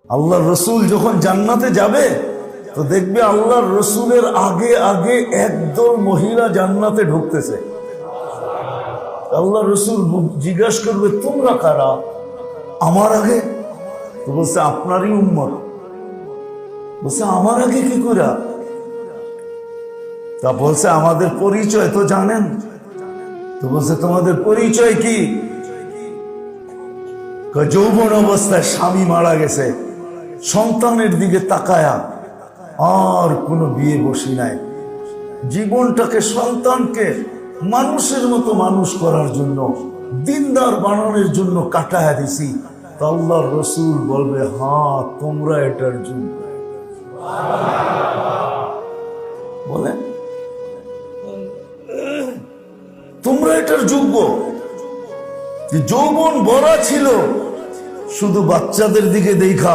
আল্লাহর রসুল যখন জান্নাতে যাবে তো দেখবে আল্লাহর রসুলের আগে আগে একদল মহিলা জান্নাতে ঢুকতেছে। আল্লাহ রসুল জিজ্ঞাসা করবে, তোমরা কারা আমার আগে? তো বলছে, আপনারই উম্মত। বলছে, আমার আগে কি করে? তা বলছে, আমাদের পরিচয় তো জানেন। তো বলছে, তোমাদের পরিচয় কি? যৌবন অবস্থায় স্বামী মারা গেছে, সন্তানের দিকে তাকায়া আর কোনো বিয়ে বসি নাই, জীবনটাকে সন্তানকে মানুষের মতো মানুষ করার জন্য, দিনদার বানানোর জন্য কাটায়া দিছি। তা আল্লাহর রসুল বলবে, হ্যাঁ তোমরা এটার জন্য। বলে, তোমরা এটার যোগ্য। যৌবন ভরা ছিল শুধু বাচ্চাদের দিকে দেখা।